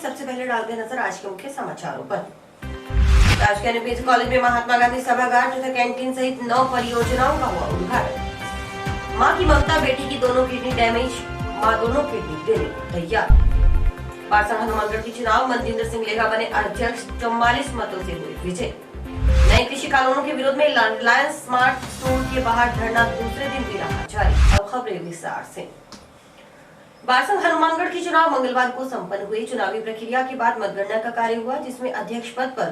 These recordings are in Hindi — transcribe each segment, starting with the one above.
सबसे पहले डालते हैं नजर आज के मुख्य समाचारों पर। राजकीय एनपीएस कॉलेज में महात्मा गांधी सभागार तथा कैंटीन सहित 9 परियोजनाओं का हुआ उद्घाटन। मां की ममता, बेटी की दोनों किडनी डैमेज, मां दोनों किडनी देने को तैयार। बारसठ हनुमानगढ़ की चुनाव, मनजिंदर सिंह लेखा बने अध्यक्ष, 44 मतों से हुई विजय। नए कृषि कानूनों के विरोध में रिलायंस स्मार्ट स्टोर के बाहर धरना दूसरे दिन भी रहा जारी। अब खबरें विस्तार से। बारसठ हनुमानगढ़ की चुनाव मंगलवार को संपन्न हुई। चुनावी प्रक्रिया के बाद मतगणना का कार्य हुआ, जिसमें अध्यक्ष पद पर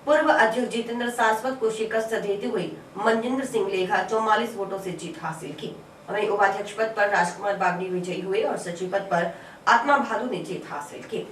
पूर्व अध्यक्ष जितेंद्र सारस्वत को शिकस्त देते हुए मनजिंदर सिंह लेखा 44 वोटों से जीत हासिल की। वहीं उपाध्यक्ष पद पर राजकुमार बागड़ी विजयी हुए और सचिव पद पर आत्मा भालू ने जीत हासिल की।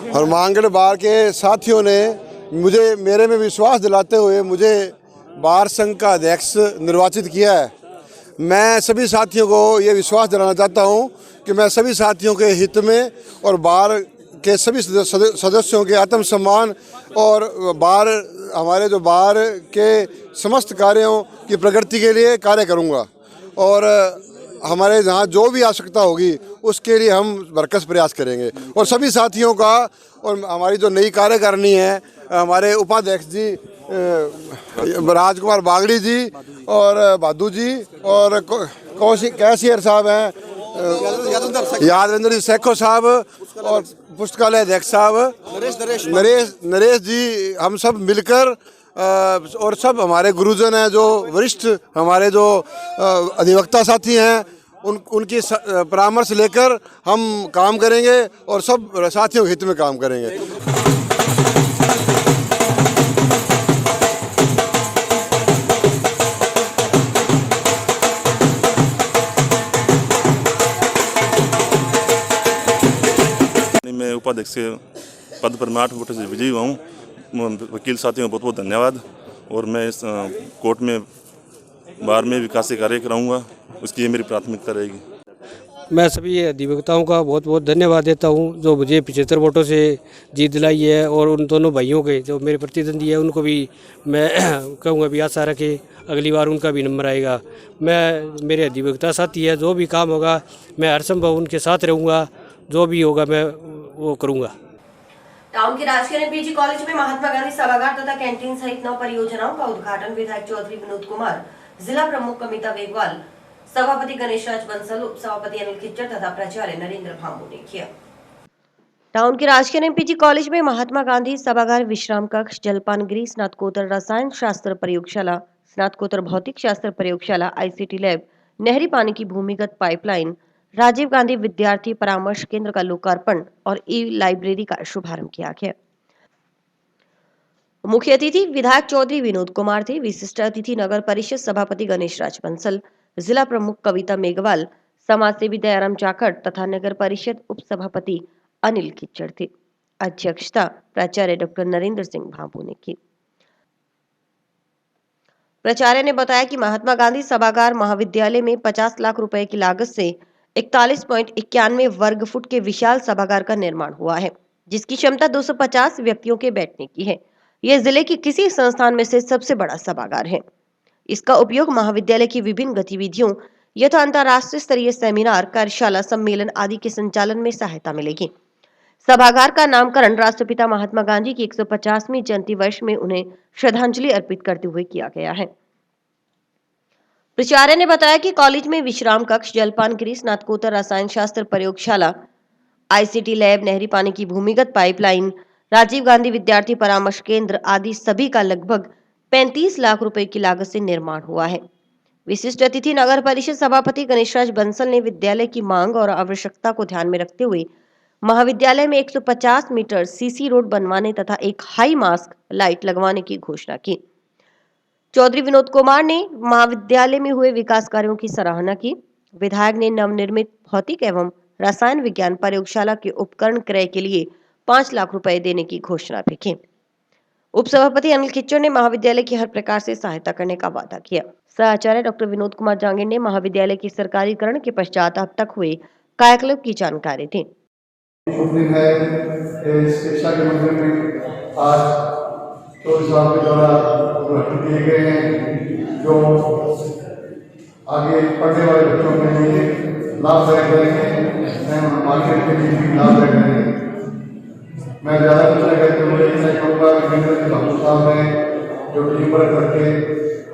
हनुमानगढ़ बार के साथियों ने मेरे में विश्वास दिलाते हुए मुझे बार संघ का अध्यक्ष निर्वाचित किया है। मैं सभी साथियों को ये विश्वास दिलाना चाहता हूँ कि मैं सभी साथियों के हित में और बार के सभी सदस्यों के आत्मसम्मान और हमारे जो बार के समस्त कार्यों की प्रगति के लिए कार्य करूँगा और हमारे जहाँ जो भी आवश्यकता होगी उसके लिए हम भरकस प्रयास करेंगे। और सभी साथियों का और हमारी जो नई कार्यकारिणी है, हमारे उपाध्यक्ष जी राजकुमार बागड़ी जी और भादू जी और कैशियर साहब हैं, यादवेंद्र जी सैखो साहब और पुस्तकालय अध्यक्ष साहब नरेश जी, हम सब मिलकर और सब हमारे गुरुजन हैं, जो वरिष्ठ हमारे जो अधिवक्ता साथी हैं, उनकी परामर्श लेकर हम काम करेंगे और सब साथियों के हित में काम करेंगे। मैं उपाध्यक्ष के पद पर 8 वोटों से विजयी हुआ हूँ। वकील साथियों को बहुत बहुत धन्यवाद। और मैं इस कोर्ट में बार में विकास कार्य कराऊंगा, उसकी ये मेरी प्राथमिकता रहेगी। मैं सभी अधिवक्ताओं का बहुत बहुत धन्यवाद देता हूं जो मुझे 75 वोटों से जीत दिलाई है। और उन दोनों भाइयों के जो मेरे प्रतिद्वंदी है उनको भी मैं कहूँगा भी आशा रखे अगली बार उनका भी नंबर आएगा। मेरे अधिवक्ता साथी है, जो भी काम होगा मैं हर संभव उनके साथ रहूँगा, जो भी होगा मैं वो करूँगा। टाउन के राजकीय एनपीजी कॉलेज में महात्मा गांधी सभागार तथा कैंटीन सहित 9 परियोजनाओं का उद्घाटन विधायक चौधरी विनोद कुमार, जिला प्रमुख कविता वेगवाल, सभापति गणेश राज बंसल, उप सभापति अनिल खिच्चर तथा प्राचार्य नरेंद्र भांबू ने किया। टाउन के राजकीय एनपीजी कॉलेज में महात्मा गांधी सभागार, विश्राम कक्ष, जलपान गृह, स्नातकोत्तर रसायन शास्त्र प्रयोगशाला, स्नातकोत्तर भौतिक शास्त्र प्रयोगशाला, आईसीटी लैब, नहरी पानी की भूमिगत पाइपलाइन, राजीव गांधी विद्यार्थी परामर्श केंद्र का लोकार्पण और ई लाइब्रेरी का शुभारंभ किया गया। मुख्य अतिथि विधायक चौधरी विनोद कुमार थे। विशिष्ट अतिथि नगर परिषद सभापति गणेश राज बंसल, जिला प्रमुख कविता मेघवाल, समाजसेवी दयाराम चाकट तथा नगर परिषद उप सभापति अनिल खिच्चर थे। अध्यक्षता प्राचार्य डॉक्टर नरेंद्र सिंह भांबू ने की। प्राचार्य ने बताया कि महात्मा गांधी सभागार महाविद्यालय में 50 लाख रुपए की लागत से 41.91 वर्ग फुट के विशाल सभागार का निर्माण हुआ है, जिसकी क्षमता 250 व्यक्तियों के बैठने की है। यह जिले की किसी संस्थान में से सबसे बड़ा सभागार है। इसका उपयोग महाविद्यालय की विभिन्न गतिविधियों यथा अंतर्राष्ट्रीय स्तरीय सेमिनार, कार्यशाला, सम्मेलन आदि के संचालन में सहायता मिलेगी। सभागार का नामकरण राष्ट्रपिता महात्मा गांधी की 150वीं जयंती वर्ष में उन्हें श्रद्धांजलि अर्पित करते हुए किया गया है। प्राचार्य ने बताया कि कॉलेज में विश्राम कक्ष, जलपान गृह, स्नातकोत्तर रसायन शास्त्र प्रयोगशाला, आईसीटी लैब, नहरी पानी की भूमिगत पाइपलाइन, राजीव गांधी विद्यार्थी परामर्श केंद्र आदि सभी का लगभग 35 लाख रुपए की लागत से निर्माण हुआ है। विशिष्ट अतिथि नगर परिषद सभापति गणेश राज बंसल ने विद्यालय की मांग और आवश्यकता को ध्यान में रखते हुए महाविद्यालय में 150 मीटर सीसी रोड बनवाने तथा एक हाई मास्क लाइट लगवाने की घोषणा की। चौधरी विनोद कुमार ने महाविद्यालय में हुए विकास कार्यों की सराहना की। विधायक ने नवनिर्मित भौतिक एवं रसायन विज्ञान प्रयोगशाला के उपकरण क्रय के लिए 5 लाख रुपए देने की घोषणा भी की। उप सभापति अनिल खिच्चर ने महाविद्यालय की हर प्रकार से सहायता करने का वादा किया। सह डॉक्टर विनोद कुमार जांगिड़ ने महाविद्यालय के सरकारीकरण के पश्चात अब तक हुए कायाकल्प की जानकारी दी। शिक्षा के मंदिर में आज 24 साल के द्वारा गठन किए गए हैं, जो आगे पढ़ने वाले बच्चों के लिए लाभदायक रहेंगे, मार्केट के लिए भी लाभदायक रहेंगे। मैं ज़्यादा कुछ नहीं कहते हुए मैं कहूँगा कि हम साहब हैं जो टीम वर्क करके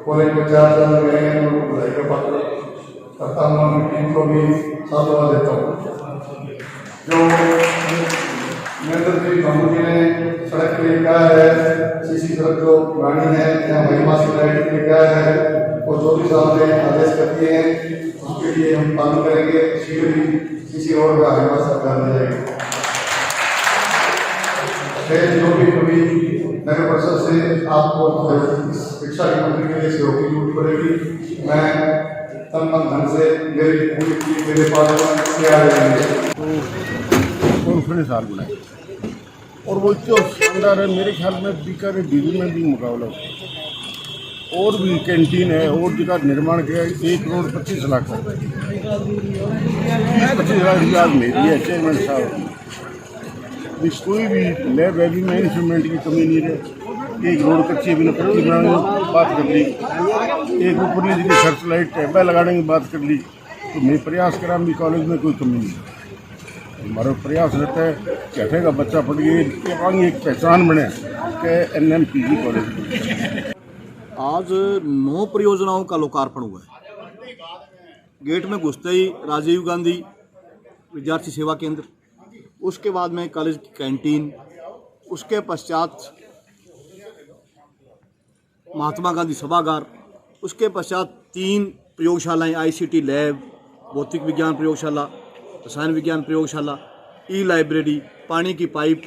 कॉलेज में 4 साल में रहे हैं, उनको बधाई का पात्र करता हूँ। उनकी टीम को भी साधुवाद देता हूँ। जो नरेंद्र जी बाबू जी ने सड़क के लिए कहा है, सीसी सड़क जो पुरानी है या महिमा से लाइट के लिए कहा है, वो 24 साल में आदेश करती है, उसके लिए हम पालन करेंगे। शीघ्र ही सीसी रोड का व्यवस्था कर दिया जाएगा। जो भी कभी नगर परिषद से आपको शिक्षा के मंत्री के लिए सहयोग की जरूरत पड़ेगी, मैं तन मन धन से मेरे पास तैयार रहेंगे। कॉन्फ्रेंस हॉल बनाए और वो इतना शानदार है, मेरे ख्याल में बीकानेर डिवीजन में भी मुकाबला हो। और भी कैंटीन है और जगह निर्माण किया 1 करोड़ 25 लाख का। 25 लाख रुपया मेरी है चेयरमैन साहब। इस कोई भी लैब वैबी में इंस्ट्रूमेंट की कमी नहीं है। 1 रोड कच्ची बिना पट्टी बनाने की बात कर ली, एक ऊपरली जगह सर्च लाइट टैबा लगाने की बात कर ली। तो मैं प्रयास करा भी कॉलेज में कोई कमी नहीं। हमारा प्रयास रहता है कि हटेगा बच्चा पढ़ गए एक पहचान बने कि NMPG कॉलेज। आज 9 परियोजनाओं का लोकार्पण हुआ है। गेट में घुसते ही राजीव गांधी विद्यार्थी सेवा केंद्र, उसके बाद में कॉलेज की कैंटीन, उसके पश्चात महात्मा गांधी सभागार, उसके पश्चात 3 प्रयोगशालाएं, ICT लैब, भौतिक विज्ञान प्रयोगशाला, रसायन विज्ञान प्रयोगशाला, लाइब्रेरी, पानी की पाइप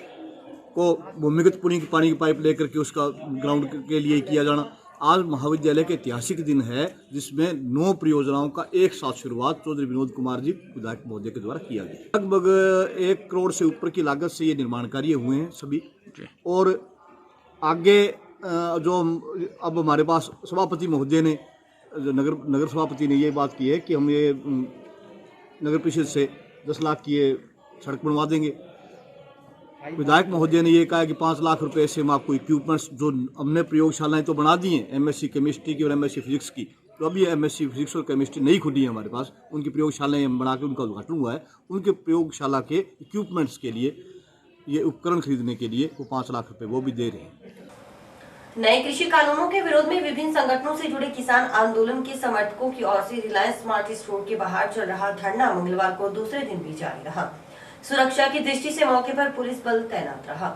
को भूमिगत पानी की पाइप लेकर के उसका ग्राउंड के लिए किया जाना। आज महाविद्यालय के ऐतिहासिक दिन है जिसमें 9 परियोजनाओं का एक साथ शुरुआत चौधरी विनोद कुमार जी विधायक महोदय के द्वारा किया गया। लगभग 1 करोड़ से ऊपर की लागत से ये निर्माण कार्य हुए हैं सभी। और आगे जो अब हमारे पास सभापति महोदय ने, नगर सभापति ने ये बात की है कि हम ये नगर परिषद से 10 लाख की ये सड़क बनवा देंगे। विधायक महोदय ने ये कहा कि 5 लाख रुपए से हम आपको इक्विपमेंट्स, जो हमने प्रयोगशालाएं तो बना दी हैं MSc केमिस्ट्री की और MSc फिजिक्स की, तो अभी MSc फिजिक्स और केमिस्ट्री नहीं खुली है हमारे पास, उनकी प्रयोगशालाएं बना के उनका उद्घाटन हुआ है। उनके प्रयोगशाला के इक्विपमेंट्स के लिए, ये उपकरण खरीदने के लिए वो 5 लाख रुपये वो भी दे रहे हैं। नए कृषि कानूनों के विरोध में विभिन्न संगठनों से जुड़े किसान आंदोलन के समर्थकों की ओर से रिलायंस स्मार्ट स्टोर के बाहर चल रहा धरना मंगलवार को दूसरे दिन भी जारी रहा। सुरक्षा की दृष्टि से मौके पर पुलिस बल तैनात रहा।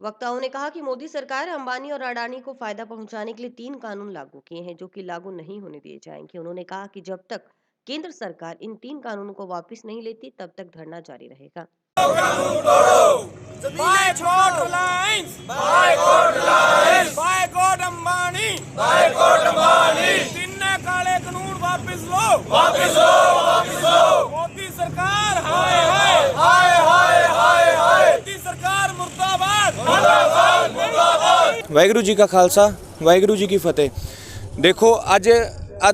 वक्ताओं ने कहा कि मोदी सरकार अंबानी और अडानी को फायदा पहुंचाने के लिए 3 कानून लागू किए हैं जो कि लागू नहीं होने दिए जाएंगे। उन्होंने कहा कि जब तक केंद्र सरकार इन 3 कानूनों को वापस नहीं लेती तब तक धरना जारी रहेगा। Boycott Reliance, boycott Reliance, boycott Ambani, boycott Ambani. 3 काले कानून वापस लो, वापस लो, वापस लो। मोदी सरकार हाय हाय, हाय हाय, हाय हाय। मोदी सरकार मुर्दाबाद, मुर्दाबाद, मुर्दाबाद। वाहिगुरू जी का खालसा, वाहिगुरू जी की फतेह। देखो ਅੱਜ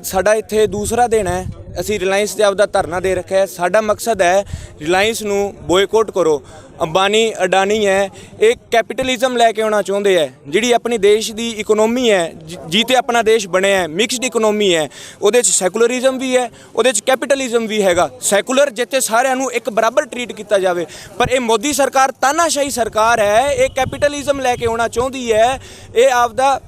ਸਾਡਾ ਇੱਥੇ ਦੂਸਰਾ ਦਿਨ ਹੈ। ਅਸੀਂ ਰਿਲਾਇੰਸ ਦੇ ਆਪਦਾ ਧਰਨਾ ਦੇ ਰੱਖਿਆ ਹੈ। ਸਾਡਾ ਮਕਸਦ ਹੈ ਰਿਲਾਇੰਸ ਨੂੰ ਬੋਇਕੋਟ ਕਰੋ। ਅੰਬਾਨੀ ਅਡਾਨੀ ਹੈ, ਇਹ ਕੈਪੀਟਲਿਜ਼ਮ ਲੈ ਕੇ ਆਉਣਾ ਚਾਹੁੰਦੇ ਹੈ। ਜਿਹੜੀ ਆਪਣੀ ਦੇਸ਼ ਦੀ ਇਕਨੋਮੀ ਹੈ, ਜਿੱਤੇ ਆਪਣਾ ਦੇਸ਼ ਬਣਿਆ ਹੈ, ਮਿਕਸਡ ਇਕਨੋਮੀ ਹੈ, ਉਹਦੇ 'ਚ ਸੈਕੂਲਰਿਜ਼ਮ ਵੀ ਹੈ, ਉਹਦੇ 'ਚ ਕੈਪੀਟਲਿਜ਼ਮ ਵੀ ਹੈਗਾ। ਸੈਕੂਲਰ ਜਿੱਥੇ ਸਾਰਿਆਂ ਨੂੰ ਇੱਕ ਬਰਾਬਰ ਟਰੀਟ ਕੀਤਾ ਜਾਵੇ, ਪਰ ਇਹ ਮੋਦੀ ਸਰਕਾਰ ਤਾਨਾਸ਼ਾਹੀ ਸਰਕਾਰ ਹੈ। ਇਹ ਕੈਪੀਟਲਿਜ਼ਮ ਲੈ ਕੇ ਆਉਣਾ ਚਾਹੁੰਦੀ ਹੈ। ਇਹ ਆਪਦਾ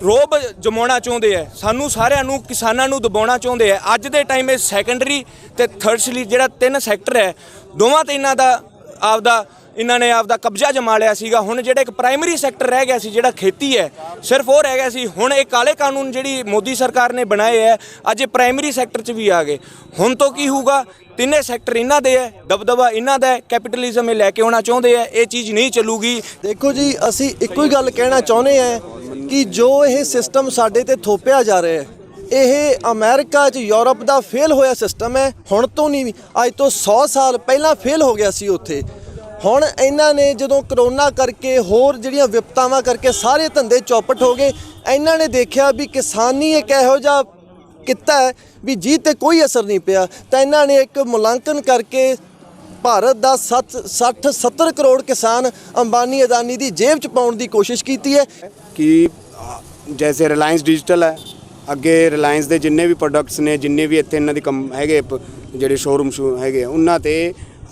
ਰੋਬ ਜਮਾਉਣਾ ਚਾਹੁੰਦੇ ਹੈ। ਸਾਨੂੰ ਸਾਰਿਆਂ ਨੂੰ, ਕਿਸਾਨਾਂ ਨੂੰ ਦਬਾਉਣਾ ਚਾਹੁੰਦੇ ਹੈ। ਅੱਜ ਦੇ ਟਾਈਮ ਇਹ ਸੈਕੰਡਰੀ ਤੇ ਥਰਡਲੀ ਜਿਹੜਾ 3 ਸੈਕਟਰ ਹੈ, ਦੋਵਾਂ ਤੇ ਇਹਨਾਂ ਨੇ ਆਪਦਾ ਕਬਜ਼ਾ ਜਮਾ ਲਿਆ ਸੀਗਾ। ਹੁਣ ਜਿਹੜਾ ਇੱਕ ਪ੍ਰਾਇਮਰੀ ਸੈਕਟਰ ਰਹਿ ਗਿਆ ਸੀ, ਜਿਹੜਾ ਖੇਤੀ ਹੈ, ਸਿਰਫ ਉਹ ਰਹਿ ਗਿਆ ਸੀ। ਹੁਣ ਇਹ ਕਾਲੇ ਕਾਨੂੰਨ ਜਿਹੜੀ ਮੋਦੀ ਸਰਕਾਰ ਨੇ ਬਣਾਏ ਹੈ, ਅੱਜ ਇਹ ਪ੍ਰਾਇਮਰੀ ਸੈਕਟਰ 'ਚ ਵੀ ਆ ਗਏ। ਹੁਣ ਤੋਂ ਕੀ ਹੋਊਗਾ? 3 ਸੈਕਟਰ ਇਹਨਾਂ ਦੇ ਹੈ, ਦਬਦਬਾ ਇਹਨਾਂ ਦਾ ਹੈ, ਕੈਪੀਟਲਿਜ਼ਮ ਇਹ ਲੈ ਕੇ ਆਉਣਾ ਚਾਹੁੰਦੇ ਹੈ। ਇਹ ਚੀਜ਼ ਨਹੀਂ ਚੱਲੂਗੀ। ਦੇਖੋ ਜੀ, ਅਸੀਂ ਇੱਕੋ ਹੀ ਗੱਲ ਕਹਿਣਾ ਚਾਹੁੰਦੇ ਹਾਂ ਕਿ ਜੋ ਇਹ ਸਿਸਟਮ ਸਾਡੇ ਤੇ ਥੋਪਿਆ ਜਾ ਰਿਹਾ ਹੈ, ਇਹ ਅਮਰੀਕਾ 'ਚ ਯੂਰਪ ਦਾ ਫੇਲ ਹੋਇਆ ਸਿਸਟਮ ਹੈ। ਹੁਣ ਤੋਂ ਨਹੀਂ, ਅੱਜ ਤੋਂ 100 ਸਾਲ ਪਹਿਲਾਂ ਫੇਲ ਹੋ ਗਿਆ ਸੀ ਉੱਥੇ। ਹੁਣ ਇਹਨਾਂ ਨੇ ਜਦੋਂ ਕਰੋਨਾ ਕਰਕੇ ਹੋਰ ਜਿਹੜੀਆਂ ਵਿਪਤਾਵਾਂ ਕਰਕੇ ਸਾਰੇ ਧੰਦੇ ਚੌਪਟ ਹੋ ਗਏ, ਇਹਨਾਂ ਨੇ ਦੇਖਿਆ ਵੀ ਕਿਸਾਨੀ ਇੱਕ ਇਹੋ ਜਿਹਾ ਕਿੱਤਾ ਹੈ ਵੀ ਜੀ ਤੇ ਕੋਈ ਅਸਰ ਨਹੀਂ ਪਿਆ, ਤਾਂ ਇਹਨਾਂ ਨੇ ਇੱਕ ਮੁਲਾਂਕਣ ਕਰਕੇ ਭਾਰਤ ਦਾ 60-70 ਕਰੋੜ ਕਿਸਾਨ ਅੰਬਾਨੀ ਅਦਾਨੀ ਦੀ ਜੇਬ 'ਚ ਪਾਉਣ ਦੀ ਕੋਸ਼ਿਸ਼ ਕੀਤੀ ਹੈ। कि जैसे रिलायंस डिजिटल है, ਅੱਗੇ ਰਿਲਾਇੰਸ ਦੇ ਜਿੰਨੇ ਵੀ ਪ੍ਰੋਡਕਟਸ ਨੇ, ਜਿੰਨੇ ਵੀ ਇੱਥੇ ਇਹਨਾਂ ਦੀ ਹੈਗੇ ਜਿਹੜੇ ਸ਼ੋਰੂਮ ਹੈਗੇ ਉਹਨਾਂ ਤੇ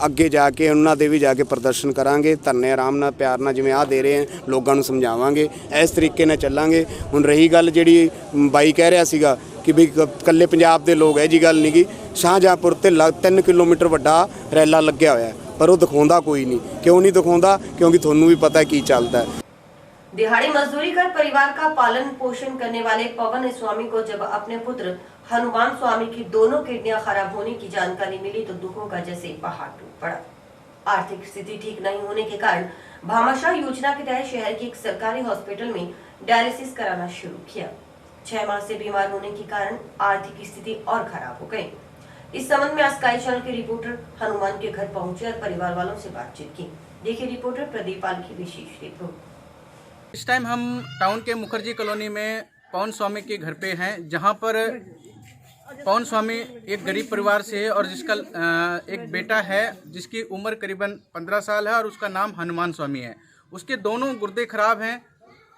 ਅੱਗੇ ਜਾ ਕੇ ਉਹਨਾਂ ਦੇ ਵੀ ਜਾ ਕੇ ਪ੍ਰਦਰਸ਼ਨ ਕਰਾਂਗੇ। ਧਰਨੇ ਆਰਾਮ ਨਾਲ ਪਿਆਰ ਨਾਲ ਜਿਵੇਂ ਆਹ ਦੇ ਰਹੇ ਆ ਲੋਕਾਂ ਨੂੰ ਸਮਝਾਵਾਂਗੇ, ਇਸ ਤਰੀਕੇ ਨਾਲ ਚੱਲਾਂਗੇ। ਹੁਣ ਰਹੀ ਗੱਲ ਜਿਹੜੀ ਬਾਈ ਕਹਿ ਰਿਹਾ ਸੀਗਾ ਕਿ ਵੀ ਇਕੱਲੇ ਪੰਜਾਬ ਦੇ ਲੋਕ, ਹੈ ਜੀ ਗੱਲ ਨਹੀਂ ਗੀ। ਸ਼ਾਹਜਹਾਂਪੁਰ ਤੇ 3 ਕਿਲੋਮੀਟਰ ਵੱਡਾ ਰੈਲਾ ਲੱਗਿਆ ਹੋਇਆ, ਪਰ ਉਹ ਦਿਖਾਉਂਦਾ ਕੋਈ ਨਹੀਂ। ਕਿਉਂ ਨਹੀਂ ਦਿਖਾਉਂਦਾ? ਕਿਉਂਕਿ ਤੁਹਾਨੂੰ ਵੀ ਪਤਾ ਕੀ ਚੱਲਦਾ है। दिहाड़ी मजदूरी कर परिवार का पालन पोषण करने वाले पवन स्वामी को जब अपने पुत्र हनुमान स्वामी की दोनों किडनियां खराब होने की जानकारी मिली तो दुखों का जैसे पहाड़ टूट पड़ा। आर्थिक स्थिति ठीक नहीं होने के कारण भामाशाह योजना के तहत शहर के एक सरकारी हॉस्पिटल में डायलिसिस कराना शुरू किया। 6 माह से बीमार होने के कारण आर्थिक स्थिति और खराब हो गई। इस संबंध में स्काई चैनल के रिपोर्टर हनुमान के घर पहुंचे और परिवार वालों से बातचीत की। देखिए रिपोर्टर प्रदीप पाल की विशेष रिपोर्ट। इस टाइम हम टाउन के मुखर्जी कॉलोनी में पवन स्वामी के घर पे हैं, जहां पर पवन स्वामी एक गरीब परिवार से है और जिसका एक बेटा है जिसकी उम्र करीबन 15 साल है और उसका नाम हनुमान स्वामी है। उसके दोनों गुर्दे खराब हैं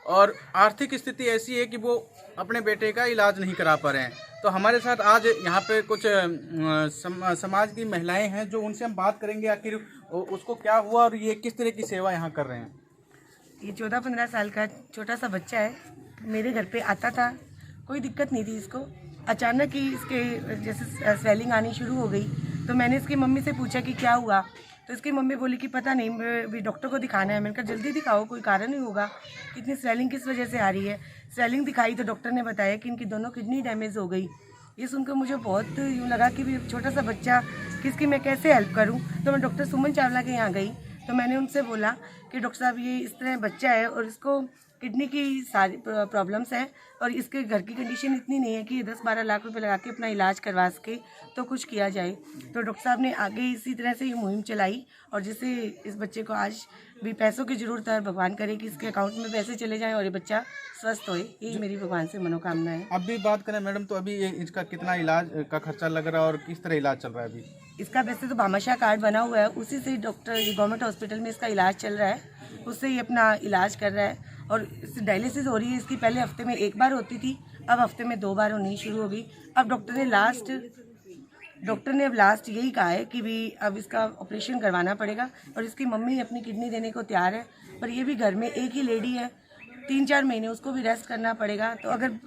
और आर्थिक स्थिति ऐसी है कि वो अपने बेटे का इलाज नहीं करा पा रहे हैं। तो हमारे साथ आज यहाँ पे कुछ समाज की महिलाएं हैं जो उनसे हम बात करेंगे आखिर उसको क्या हुआ और ये किस तरह की सेवा यहाँ कर रहे हैं। ये 14-15 साल का छोटा सा बच्चा है, मेरे घर पे आता था, कोई दिक्कत नहीं थी इसको। अचानक ही इसके जैसे स्वेलिंग आनी शुरू हो गई, तो मैंने इसकी मम्मी से पूछा कि क्या हुआ, तो इसकी मम्मी बोली कि पता नहीं, भी डॉक्टर को दिखाना है। मैंने कहा जल्दी दिखाओ, कोई कारण ही होगा, इतनी स्वेलिंग किस वजह से आ रही है। स्वेलिंग दिखाई तो डॉक्टर ने बताया कि इनकी दोनों किडनी डैमेज हो गई। ये सुनकर मुझे बहुत यूँ लगा कि भी छोटा सा बच्चा, किसकी मैं कैसे हेल्प करूँ। तो मैं डॉक्टर सुमन चावला के यहाँ गई, तो मैंने उनसे बोला कि डॉक्टर साहब ये इस तरह बच्चा है और इसको किडनी की सारी प्रॉब्लम्स है और इसके घर की कंडीशन इतनी नहीं है कि 10-12 लाख रुपए लगा के अपना इलाज करवा सके, तो कुछ किया जाए। तो डॉक्टर साहब ने आगे इसी तरह से ये मुहिम चलाई और जिससे इस बच्चे को आज भी पैसों की ज़रूरत है। भगवान करे कि इसके अकाउंट में पैसे चले जाएं और ये बच्चा स्वस्थ होए, यही मेरी भगवान से मनोकामना है। अब भी बात करें मैडम, तो अभी इसका कितना इलाज का खर्चा लग रहा है और किस तरह इलाज चल रहा है अभी? इसका वैसे तो भामाशाह कार्ड बना हुआ है, उसी से डॉक्टर गवर्नमेंट हॉस्पिटल में इसका इलाज चल रहा है, उससे ही अपना इलाज कर रहा है। और डायलिसिस हो रही है इसकी, पहले हफ्ते में 1 बार होती थी, अब हफ्ते में 2 बार होनी शुरू हो गई। अब डॉक्टर ने अब लास्ट यही कहा है कि भी अब इसका ऑपरेशन करवाना पड़ेगा और इसकी मम्मी अपनी किडनी देने को तैयार है, पर ये भी घर में एक ही लेडी है, 3-4 महीने उसको भी रेस्ट करना पड़ेगा। तो अगर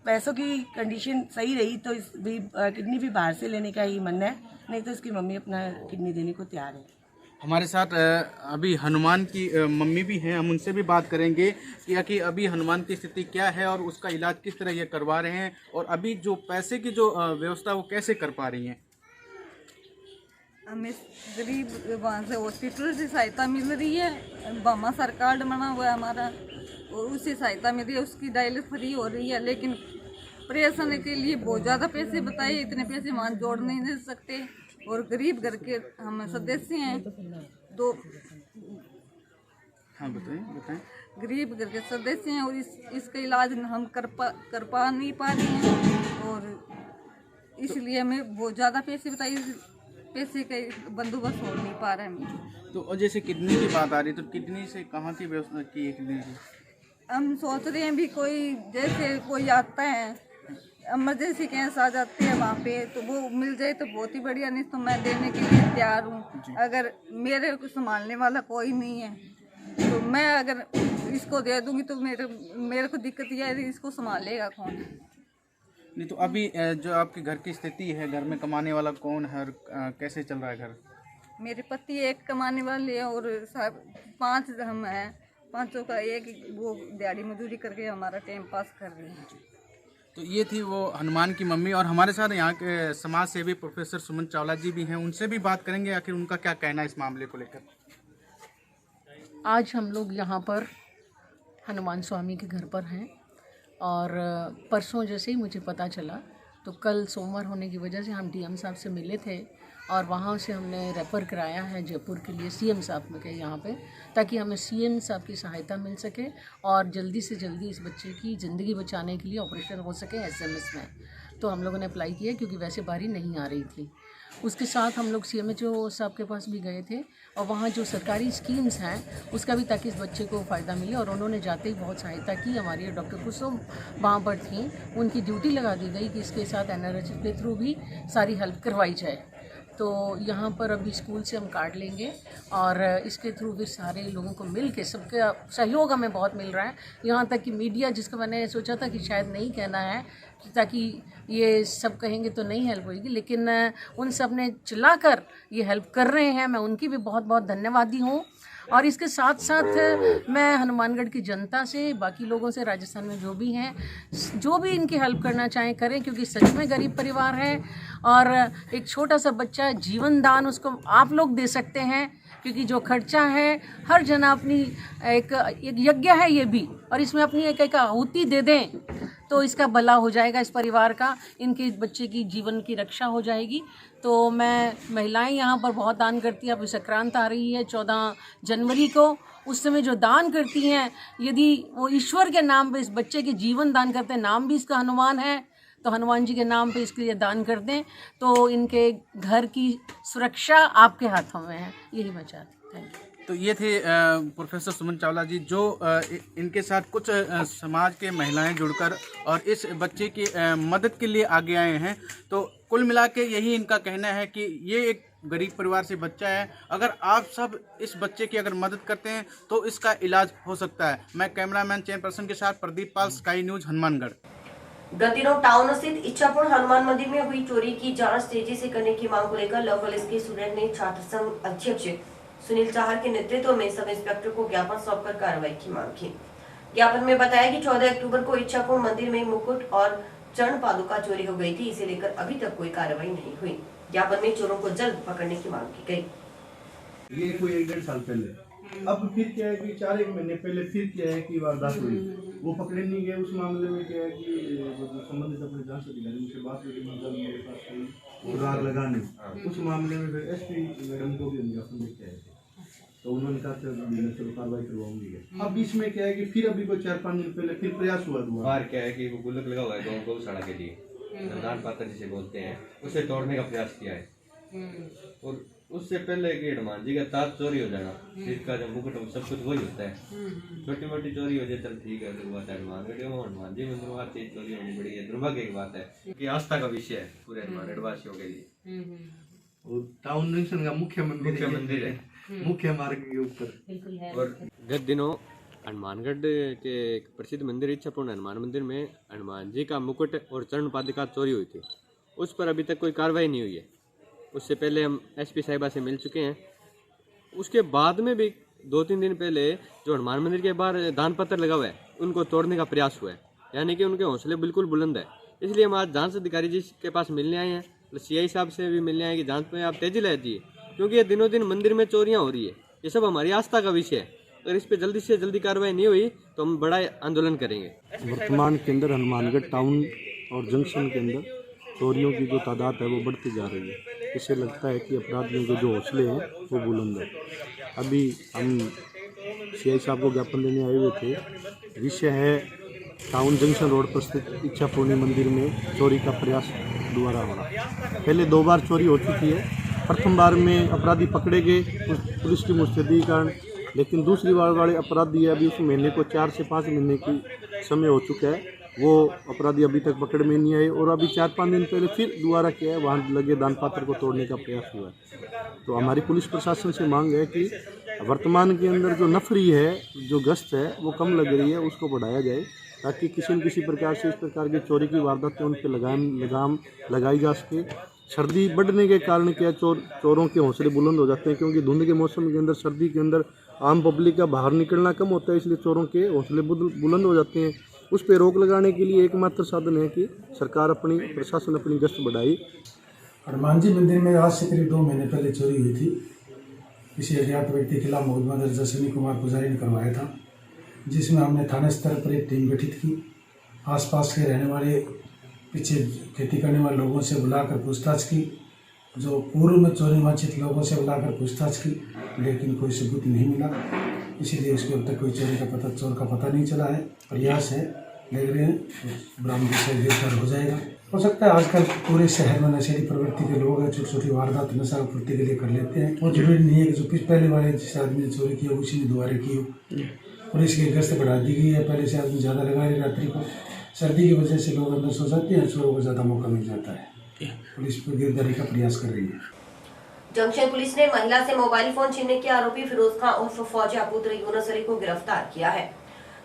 पैसों की कंडीशन सही रही तो इस भी किडनी भी बाहर से लेने का ही मन है, नहीं तो इसकी मम्मी अपना किडनी देने को तैयार है। हमारे साथ अभी हनुमान की मम्मी भी हैं, हम उनसे भी बात करेंगे कि अभी हनुमान की स्थिति क्या है और उसका इलाज किस तरह ये करवा रहे हैं और अभी जो पैसे की जो व्यवस्था वो कैसे कर पा रही हैं। हमें गरीब वहाँ से हॉस्पिटल से सहायता मिल रही है, भामाशाह कार्ड बना हुआ है हमारा और उससे सहायता मिल रही है, उसकी डायलिसिस फ्री हो रही है। लेकिन ऑपरेशन के लिए बहुत ज़्यादा पैसे बताइए, इतने पैसे वहाँ जोड़ नहीं दे सकते और गरीब घर के हम सदस्य हैं, तो हाँ बताएं। गरीब घर के सदस्य हैं और इसका इलाज हम कर पा नहीं पा रहे हैं और इसलिए हमें बहुत ज़्यादा पैसे बताइए, पैसे का बंदोबस्त हो नहीं पा रहा है। तो और जैसे किडनी की बात आ रही, तो किडनी से कहाँ की व्यवस्था की है किडनी की? हम सोच रहे हैं भी कोई जैसे कोई आता है, इमरजेंसी केस आ जाते हैं वहाँ पे, तो वो मिल जाए तो बहुत ही बढ़िया, नहीं तो मैं देने के लिए तैयार हूँ। अगर मेरे को संभालने वाला कोई नहीं है तो मैं अगर इसको दे दूँगी तो मेरे को दिक्कत यह है, इसको संभालेगा कौन? नहीं तो अभी जो आपके घर की स्थिति है, घर में कमाने वाला कौन है और कैसे चल रहा है घर? मेरे पति एक कमाने वाले हैं और 5 हम हैं, 5 का एक वो दिहाड़ी मजदूरी करके हमारा टाइम पास कर रहे हैं। तो ये थी वो हनुमान की मम्मी और हमारे साथ यहाँ के समाज सेवी प्रोफेसर सुमन चावला जी भी हैं, उनसे भी बात करेंगे आखिर उनका क्या कहना है इस मामले को लेकर। आज हम लोग यहाँ पर हनुमान स्वामी के घर पर हैं और परसों जैसे ही मुझे पता चला तो कल सोमवार होने की वजह से हम डीएम साहब से मिले थे और वहाँ से हमने रेफ़र कराया है जयपुर के लिए सीएम साहब के यहाँ पे, ताकि हमें सीएम साहब की सहायता मिल सके और जल्दी से जल्दी इस बच्चे की ज़िंदगी बचाने के लिए ऑपरेशन हो सके एसएमएस में। तो हम लोगों ने अप्लाई किया क्योंकि वैसे बारी नहीं आ रही थी। उसके साथ हम लोग सीएमएचओ साहब के पास भी गए थे और वहाँ जो सरकारी स्कीम्स हैं उसका भी, ताकि इस बच्चे को फ़ायदा मिले, और उन्होंने जाते ही बहुत सहायता की। हमारी डॉक्टर कुसुम वहाँ पर थी, उनकी ड्यूटी लगा दी गई कि इसके साथ एनआरएच के थ्रू भी सारी हेल्प करवाई जाए। तो यहाँ पर अभी स्कूल से हम कार्ड लेंगे और इसके थ्रू भी सारे लोगों को मिल के सबका सहयोग हमें बहुत मिल रहा है। यहाँ तक कि मीडिया, जिसको मैंने सोचा था कि शायद नहीं कहना है ताकि ये सब कहेंगे तो नहीं हेल्प होगी, लेकिन उन सब ने चिल्लाकर ये हेल्प कर रहे हैं। मैं उनकी भी बहुत बहुत धन्यवादी हूँ। और इसके साथ साथ मैं हनुमानगढ़ की जनता से, बाकी लोगों से, राजस्थान में जो भी हैं, जो भी इनकी हेल्प करना चाहें करें, क्योंकि सच में गरीब परिवार है और एक छोटा सा बच्चा, जीवन दान उसको आप लोग दे सकते हैं, क्योंकि जो खर्चा है हर जना अपनी एक यज्ञ है ये भी, और इसमें अपनी एक आहुति दे दें तो इसका भला हो जाएगा इस परिवार का, इनके बच्चे की जीवन की रक्षा हो जाएगी। तो मैं, महिलाएं यहाँ पर बहुत दान करती हैं। अभी संक्रांत आ रही है 14 जनवरी को, उस समय जो दान करती हैं, यदि वो ईश्वर के नाम पे इस बच्चे के जीवन दान करते हैं, नाम भी इसका हनुमान है, तो हनुमान जी के नाम पे इसके लिए दान कर दें तो इनके घर की सुरक्षा आपके हाथों में है। यही मैं चाहती हूँ। Thank you. तो ये थे प्रोफेसर सुमन चावला जी, जो इनके साथ कुछ समाज के महिलाएं जुड़कर और इस बच्चे की मदद के लिए आगे आए हैं। तो कुल मिला के यही इनका कहना है कि ये एक गरीब परिवार से बच्चा है, अगर आप सब इस बच्चे की अगर मदद करते हैं तो इसका इलाज हो सकता है। मैं कैमरामैन चेयरपर्सन के साथ प्रदीप पाल, स्काई न्यूज, हनुमानगढ़। गत दिनों टाउन स्थित इच्छापुर हनुमान मंदिर में हुई चोरी की जांच तेजी से करने की मांग को लेकर लॉ कॉलेज के स्टूडेंट ने छात्र संघ अध्यक्ष सुनील चाहर के नेतृत्व में सब इंस्पेक्टर को ज्ञापन सौंपकर कार्रवाई की मांग की। ज्ञापन में बताया कि 14 अक्टूबर को इच्छापुर मंदिर में मुकुट और चरण पादुका चोरी हो गई थी, इसे लेकर अभी तक कोई कार्रवाई नहीं हुई। ज्ञापन में चोरों को जल्द पकड़ने की मांग की गई। ये कोई 1-1.5 साल पहले, अब फिर क्या है कि 4-1 महीने पहले फिर क्या है कि वारदात हुई, वो पकड़े नहीं गए। उस मामले में क्या है कि संबंधित अपने जांच अधिकारी उनसे बात हुई, मेरे पास कोई राग लगाने, उस मामले में फिर एसपी मैडम को भी हम ज्ञापन देके आए थे, तो उन्होंने कहा चलो कार्रवाई करवाऊंगी। अब बीच में क्या है कि फिर अभी को 4-5 दिन पहले फिर प्रयास हुआ बाहर, क्या है कि वो गुल्लक लगा हुआ है गौशाला के लिए, दान पात्र जिसे बोलते हैं, उसे तोड़ने का प्रयास किया है। और उससे पहले कि हनुमान जी का ताज चोरी हो जाना, इसका जो मुकुट सब कुछ वही होता है। छोटी मोटी चोरी हो जाए चल ठीक है, हनुमान जी मंदिर में चीज चोरी होनी बड़ी है, दुर्भाग्य की बात है कि आस्था का विषय है पूरे हनुमानगढ़ वासियों के लिए। और टाउन जंक्शन का मुख्य मंदिर है, मुख्य मार्ग के ऊपर। और गत दिनों हनुमानगढ़ के एक प्रसिद्ध मंदिर इच्छापुर हनुमान मंदिर में हनुमान जी का मुकुट और चरण पादुका चोरी हुई थी, उस पर अभी तक कोई कार्रवाई नहीं हुई है। उससे पहले हम एसपी साहिबा से मिल चुके हैं। उसके बाद में भी 2-3 दिन पहले जो हनुमान मंदिर के बाहर दान पत्र लगा हुआ है, उनको तोड़ने का प्रयास हुआ है, यानी कि उनके हौसले बिल्कुल बुलंद है। इसलिए हम आज जांच अधिकारी जी के पास मिलने आए हैं, सीआई साहब से भी मिलने आए कि जांच में आप तेजी ला दीजिए, क्योंकि ये दिनों दिन मंदिर में चोरियां हो रही है। ये सब हमारी आस्था का विषय है, अगर इस पर जल्दी से जल्दी कार्रवाई नहीं हुई तो हम बड़ा आंदोलन करेंगे। वर्तमान के अंदर हनुमानगढ़ टाउन और जंक्शन के अंदर चोरियों की जो तादाद है वो बढ़ती जा रही है। इससे लगता है कि अपराधियों के जो हौसले हैं वो बुलंद है। अभी हम सीआई साहब को ज्ञापन देने आए हुए थे। विषय है टाउन जंक्शन रोड पर स्थित इच्छापुर मंदिर में चोरी का प्रयास दोबारा होना। पहले 2 बार चोरी हो चुकी है। प्रथम बार में अपराधी पकड़े गए पुलिस की मुस्तैदी के कारण, लेकिन दूसरी बार वाले अपराधी अभी उस महीने को 4 से 5 महीने की समय हो चुका है, वो अपराधी अभी तक पकड़ में नहीं आए। और अभी 4-5 दिन पहले फिर दोबारा क्या है, वहाँ लगे दान पात्र को तोड़ने का प्रयास हुआ है। तो हमारी पुलिस प्रशासन से मांग है कि वर्तमान के अंदर जो नफरी है, जो गश्त है, वो कम लग रही है, उसको बढ़ाया जाए, ताकि किसी न किसी प्रकार से इस प्रकार की चोरी की वारदातें उन पर लगाम लगाई जा सके। सर्दी बढ़ने के कारण क्या चोरों के हौसले बुलंद हो जाते हैं, क्योंकि धुंध के मौसम के अंदर, सर्दी के अंदर आम पब्लिक का बाहर निकलना कम होता है, इसलिए चोरों के हौसले बुलंद हो जाते हैं। उस पर रोक लगाने के लिए एकमात्र साधन है कि सरकार प्रशासन अपनी गश्त बढ़ाई। हनुमान जी मंदिर में आज से करीब 2 महीने पहले चोरी हुई थी। किसी अज्ञात व्यक्ति के खिलाफ मुकदमा दर्ज अश्विनी कुमार पुजारी ने करवाया था, जिसमें हमने थाना स्तर पर एक टीम गठित की आसपास के रहने वाले पीछे खेती करने वाले लोगों से बुलाकर पूछताछ की, जो पूर्व में चोरी वांछित लोगों से बुलाकर पूछताछ की, लेकिन कोई सबूत नहीं मिला। इसीलिए उसके अब तक कोई चोर का पता नहीं चला है। प्रयास है, ले रहे हैं, बरामदी से गिरफ्तार हो जाएगा। हो सकता है आजकल पूरे शहर में नशेड़ी प्रवृत्ति के लोग हैं, छोटी छोटी वारदात नशा पूर्ति के लिए कर लेते हैं। वो जरूरी नहीं है कि जो पहले वाले जिस आदमी ने चोरी की हो उसी ने दोबारा की हो। पुलिस की गश्त बढ़ा दी गई है, पहले से आदमी ज़्यादा लगा रही रात्रि को। सर्दी की वजह से लोग अंदर सो जाते हैं, चोरों को ज़्यादा मौका मिल जाता है। पुलिस पर गिरफ्तारी का प्रयास कर रही है। जंक्शन पुलिस ने महिला से मोबाइल फोन छीनने के आरोपी फिरोज खान उर्फ फौजिया पुत्र यूनुस अली को गिरफ्तार किया है।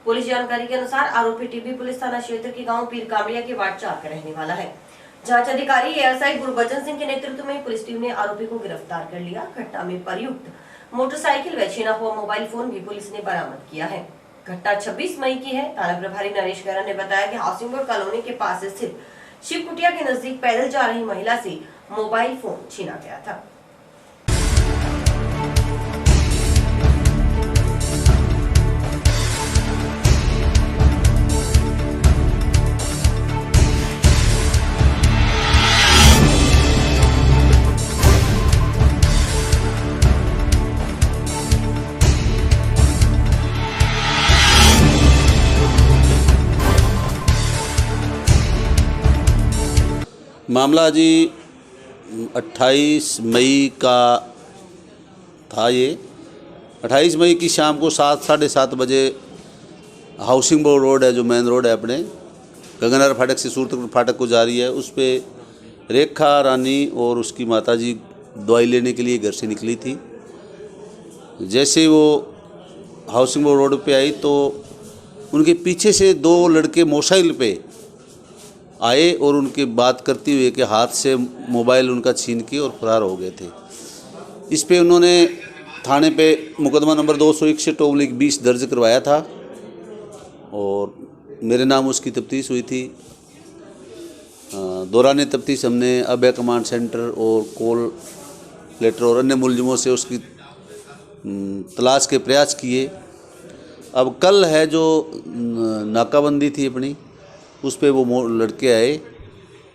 पुलिस जानकारी के अनुसार आरोपी टीबी पुलिस थाना क्षेत्र के गांव पीर कामड़िया के वार्ड 4 का रहने वाला है। जांच अधिकारी एएसआई गुरबचन सिंह के नेतृत्व में पुलिस टीम ने आरोपी को गिरफ्तार कर लिया। घटना में प्रयुक्त मोटरसाइकिल व छीना हुआ मोबाइल फोन भी पुलिस ने बरामद किया है। घटना 26 मई की है। थाना प्रभारी नरेश गैरा ने बताया कि हाउसिंग बोर्ड कॉलोनी के पास स्थित शिव कुटिया के नजदीक पैदल जा रही महिला से मोबाइल फोन छीना गया था। मामला जी 28 मई का था। ये 28 मई की शाम को 7 साढ़े 7 बजे हाउसिंग बोर्ड रोड है, जो मेन रोड है अपने गगनर फाटक से सूरतपुर फाटक को जा रही है, उस पर रेखा रानी और उसकी माताजी दवाई लेने के लिए घर से निकली थी। जैसे वो हाउसिंग बोर्ड रोड पे आई तो उनके पीछे से 2 लड़के मोटरसाइकिल पे आए और उनकी बात करते हुए कि हाथ से मोबाइल उनका छीन के और फरार हो गए थे। इस पे उन्होंने थाने पे मुकदमा नंबर 261/20 दर्ज करवाया था और मेरे नाम उसकी तफ्तीश हुई थी। दौरान तफ्तीश हमने अभय कमांड सेंटर और कॉल लेटर और अन्य मुलजिमों से उसकी तलाश के प्रयास किए। अब कल है जो नाकाबंदी थी अपनी, उस पे वो लड़के आए,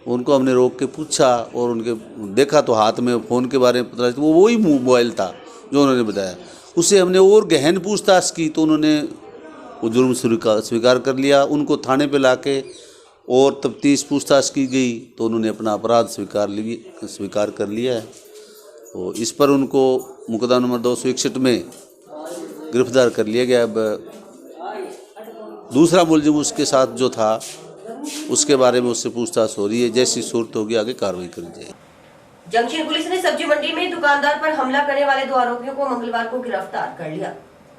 उनको हमने रोक के पूछा और उनके देखा तो हाथ में फ़ोन के बारे में पता चला, वो वही मोबाइल था जो उन्होंने बताया। उससे हमने और गहन पूछताछ की तो उन्होंने वो जुर्म स्वीकार कर लिया। उनको थाने पे लाके और तफ्तीश पूछताछ की गई तो उन्होंने अपना अपराध स्वीकार कर लिया है। तो इस पर उनको मुकदमा नंबर 261 में गिरफ्तार कर लिया गया। अब दूसरा मुलजिम उसके साथ जो था उसके बारे में उससे पूछताछ हो रही है। जैसी सूरत होगी आगे कार्रवाई करी जाएगी। जंक्शन पुलिस ने सब्जी मंडी में दुकानदार पर हमला करने वाले 2 आरोपियों को मंगलवार को गिरफ्तार कर लिया।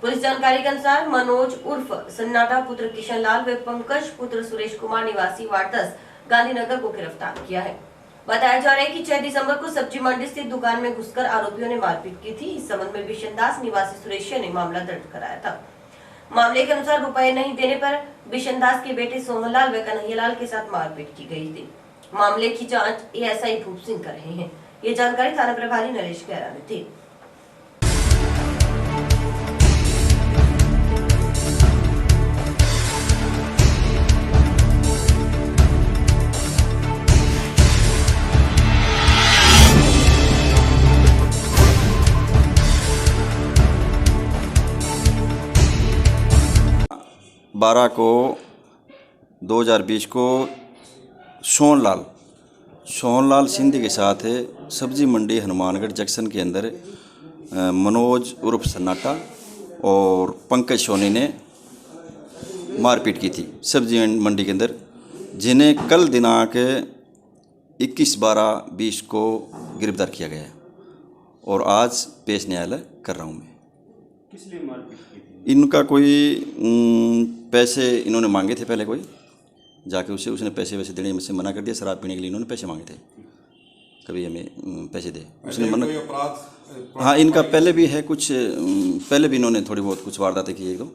पुलिस जानकारी के अनुसार मनोज उर्फ सन्नाटा पुत्र किशन लाल व पंकज पुत्र सुरेश कुमार निवासी वार्ड 10 गांधीनगर को गिरफ्तार किया है। बताया जा रहा है कि 6 दिसंबर को सब्जी मंडी स्थित दुकान में घुसकर आरोपियों ने मारपीट की थी। इस संबंध में बिशनदास निवासी सुरेशिया ने मामला दर्ज कराया था। मामले के अनुसार रुपए नहीं देने पर बिशनदास के बेटे सोहनलाल व कन्हैयालाल के साथ मारपीट की गई थी। मामले की जांच एएसआई भूप सिंह कर रहे हैं। ये जानकारी थाना प्रभारी नरेश गैरा ने दी। बारह को 2020 को सोहनलाल सिंधी के साथ सब्जी मंडी हनुमानगढ़ जंक्शन के अंदर मनोज उर्फ सन्नाटा और पंकज सोनी ने मारपीट की थी सब्जी मंडी के अंदर, जिन्हें कल दिनांक 21/12/20 को गिरफ्तार किया गया और आज पेश न्यायालय कर रहा हूँ मैं। किस लिए मारपीट की थी? इनका कोई पैसे इन्होंने मांगे थे पहले, कोई जाके उसने पैसे वैसे देने में से मना कर दिया। शराब पीने के लिए इन्होंने पैसे मांगे थे, कभी हमें पैसे दे, उसने मना। हाँ, इनका पहले भी है कुछ, पहले भी इन्होंने थोड़ी बहुत कुछ वारदातें की, 1-2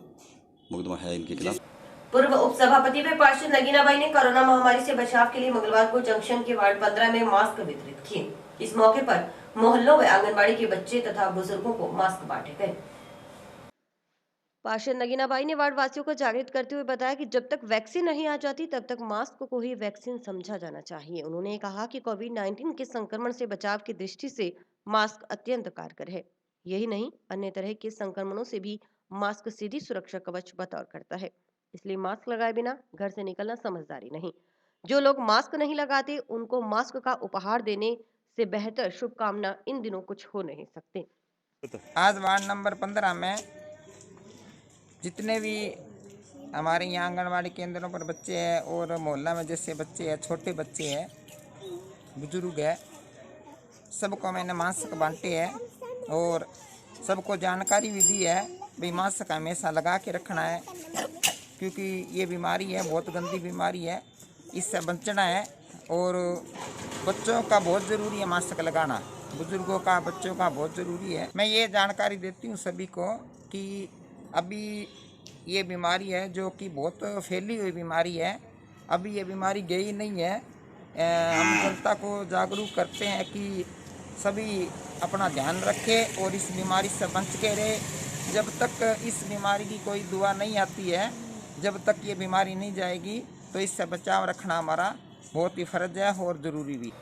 मुकदमा है इनके खिलाफ। पूर्व उप सभापति व पार्षद नगीनाबाई ने कोरोना महामारी से बचाव के लिए मंगलवार को जंक्शन के वार्ड 15 में मास्क वितरित किए। इस मौके पर मोहल्लों व आंगनबाड़ी के बच्चे तथा बुजुर्गों को मास्क बांटे गए। पार्षद नगीनाबाई ने वार्ड वासियों को जागृत करते हुए बताया कि जब तक वैक्सीन नहीं आ जाती तब तक मास्क को ही वैक्सीन समझा जाना चाहिए। उन्होंने कहा कि कोविड-19 के संक्रमण से बचाव की दृष्टि से मास्क अत्यंत कारगर है। यही नहीं, अन्य तरह के संक्रमणों से भी मास्क सीधी सुरक्षा कवच बतौर करता है। इसलिए मास्क लगाए बिना घर से निकलना समझदारी नहीं। जो लोग मास्क नहीं लगाते उनको मास्क का उपहार देने से बेहतर शुभकामना इन दिनों कुछ हो नहीं सकते। आज वार्ड नंबर 15 में जितने भी हमारे यहाँ आंगनवाड़ी केंद्रों पर बच्चे हैं और मोहल्ला में जैसे बच्चे हैं, छोटे बच्चे हैं, बुजुर्ग है, सबको मैंने मास्क बांटे हैं और सबको जानकारी भी दी है भाई मास्क हमेशा लगा के रखना है, क्योंकि ये बीमारी है, बहुत गंदी बीमारी है, इससे बचना है। और बच्चों का बहुत ज़रूरी है मास्क लगाना, बुजुर्गों का, बच्चों का बहुत ज़रूरी है। मैं ये जानकारी देती हूँ सभी को कि अभी ये बीमारी है जो कि बहुत फैली हुई बीमारी है, अभी ये बीमारी गई नहीं है। हम जनता को जागरूक करते हैं कि सभी अपना ध्यान रखें और इस बीमारी से बच के रहे। जब तक इस बीमारी की कोई दुआ नहीं आती है, जब तक ये बीमारी नहीं जाएगी, तो इससे बचाव रखना हमारा बहुत ही फर्ज है और ज़रूरी भी।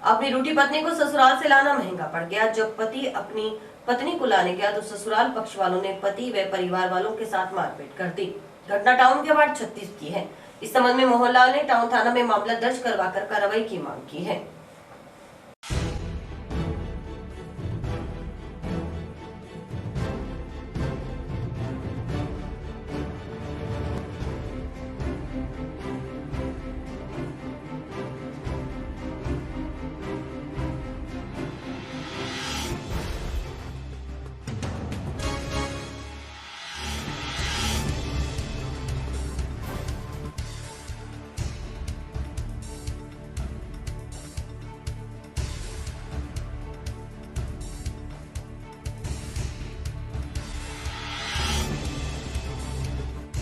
अपनी रूठी पत्नी को ससुराल से लाना महंगा पड़ गया। जब पति अपनी पत्नी को लाने गया तो ससुराल पक्ष वालों ने पति व परिवार वालों के साथ मारपीट कर दी। घटना टाउन के वार्ड 36 की है। इस संबंध में मोहनलाल ने टाउन थाना में मामला दर्ज करवाकर कार्रवाई की मांग की है।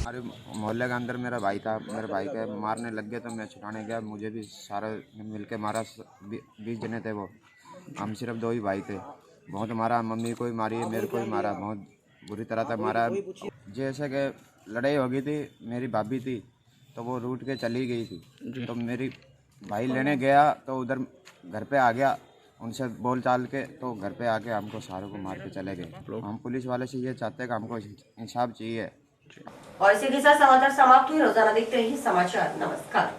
हमारे मोहल्ले के अंदर मेरा भाई था, मेरे भाई के मारने लग गए तो मैं छुड़ाने गया, मुझे भी सारे मिल के मारा। 20 जने थे वो, हम सिर्फ 2 ही भाई थे। बहुत मारा, मम्मी को भी मारी, मेरे को भी मारा, बहुत बुरी तरह तक मारा। जैसे कि लड़ाई हो गई थी, मेरी भाभी थी तो वो रूठ के चली गई थी, तो मेरी भाई लेने गया तो उधर घर पे आ गया, उनसे बोल चाल के तो घर पे आके हमको सारों को मार के चले गए। हम पुलिस वाले से ये चाहते हैं कि हमको इंसाफ चाहिए। और इसी के साथ समाचार समाप्त हुए। रोजाना देखते रहिए समाचार। नमस्कार।